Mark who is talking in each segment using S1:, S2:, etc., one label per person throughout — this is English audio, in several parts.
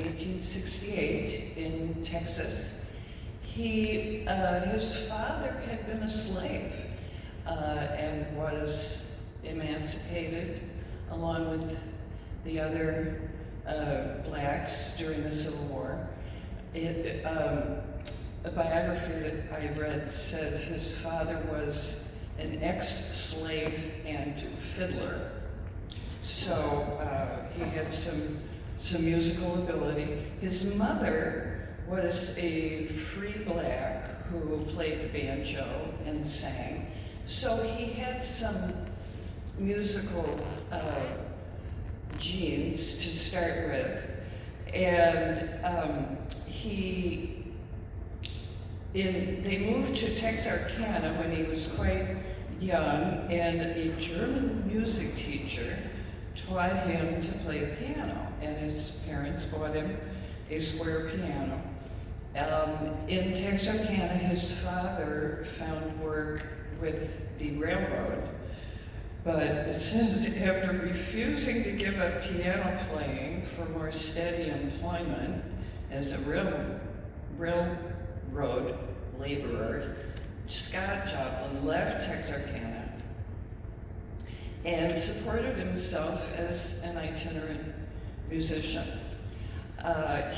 S1: 1868 in Texas. His father had been a slave and was emancipated along with the other blacks during the Civil War. A biography that I read said his father was an ex-slave and fiddler. So he had some musical ability. His mother was a free black who played the banjo and sang. So he had some musical genes to start with. And they moved to Texarkana when he was quite young, and a German music teacher taught him to play the piano, and his parents bought him a square piano. In Texarkana, his father found work with the railroad, but it says after refusing to give up piano playing for more steady employment as a railroad laborer, Scott Joplin left Texarkana and supported himself as an itinerant musician.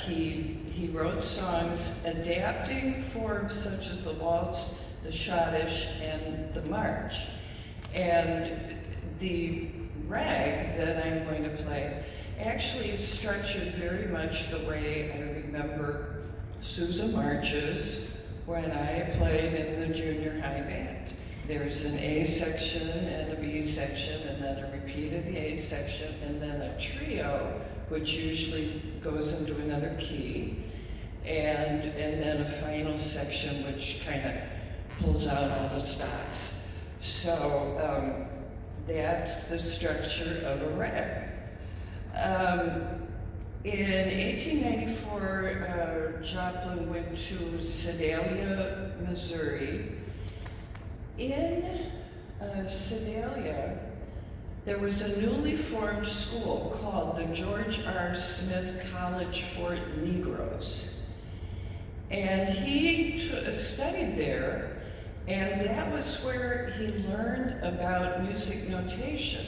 S1: He wrote songs adapting forms such as the waltz, the schottische, and the march. And the rag that I'm going to play actually is structured very much the way I remember Sousa marches when I played in the junior high band. There's an A section and a B section, and then a repeat of the A section, and then a trio, which usually goes into another key, and then a final section which kind of pulls out all the stops. So that's the structure of a rag. In 1894, Joplin went to Sedalia, Missouri. In Sedalia, there was a newly formed school called the George R. Smith College for Negroes. And he studied there, and that was where he learned about music notation.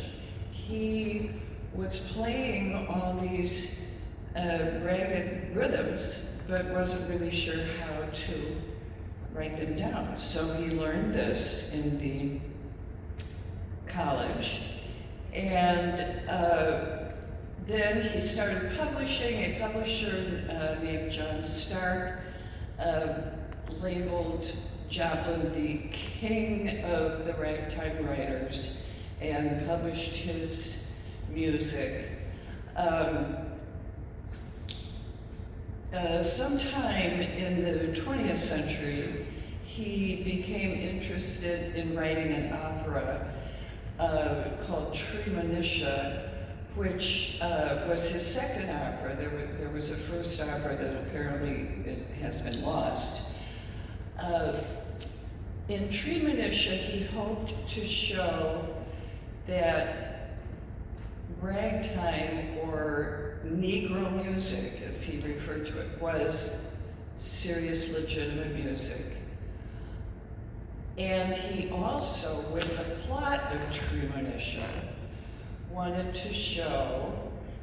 S1: He was playing all these ragged rhythms, but wasn't really sure how to write them down. So he learned this in the college. And then he started publishing. A publisher named John Stark labeled Joplin the king of the ragtime writers and published his music. Sometime in the 20th century, he became interested in writing an opera called Treemonisha, which was his second opera. There was a first opera that apparently has been lost. In Treemonisha, he hoped to show that ragtime, or Negro music, as he referred to it, was serious, legitimate music. And he also, with the plot of Treemonisha, wanted to show,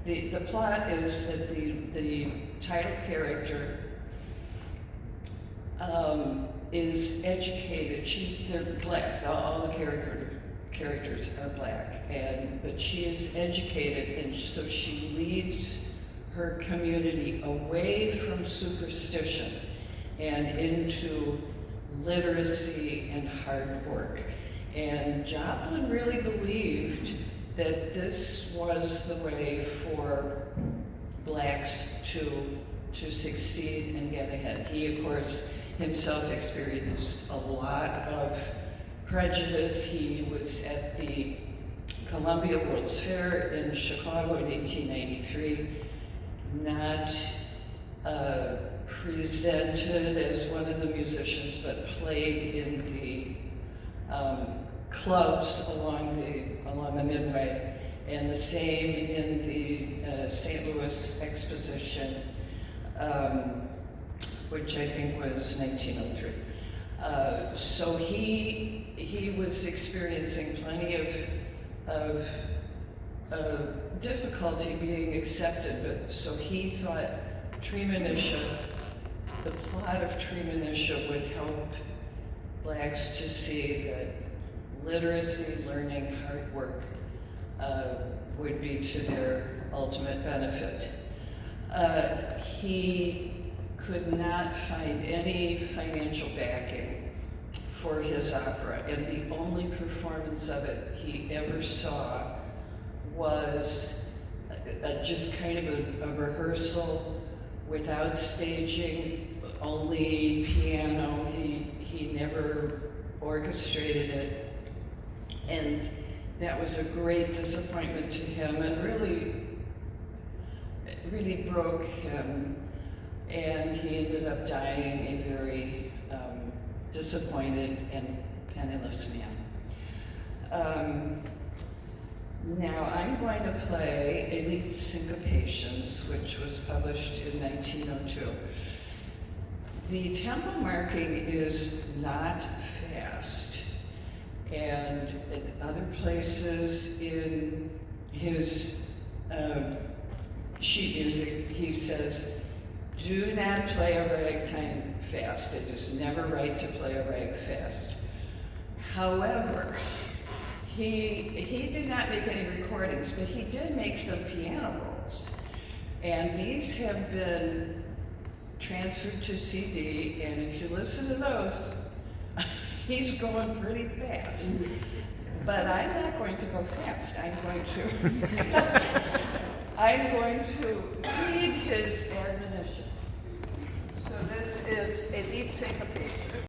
S1: the plot is that the title character is educated. They're black, all the characters are black, but she is educated, and so she leads her community away from superstition and into literacy and hard work. And Joplin really believed that this was the way for blacks to succeed and get ahead. He, of course, himself experienced a lot of prejudice. He was at the Columbia World's Fair in Chicago in 1893, not presented as one of the musicians, but played in the clubs along the Midway, and the same in the St. Louis Exposition. which I think was 1903. So he was experiencing plenty of difficulty being accepted, but so he thought the plot of Treemonisha would help blacks to see that literacy, learning, hard work would be to their ultimate benefit. He could not find any financial backing for his opera, and the only performance of it he ever saw was just kind of a rehearsal without staging, only piano. He never orchestrated it, and that was a great disappointment to him, and really broke him, and he ended up dying a very disappointed and penniless man. Now I'm going to play Elite Syncopations, which was published in 1902. The tempo marking is not fast, and in other places in his sheet music, he says, do not play a ragtime fast. It is never right to play a rag fast. However, he did not make any recordings, but he did make some piano rolls. And these have been transferred to CD, and if you listen to those, he's going pretty fast. But I'm not going to go fast. I'm going to read his admonition. So this is Elite Syncopations.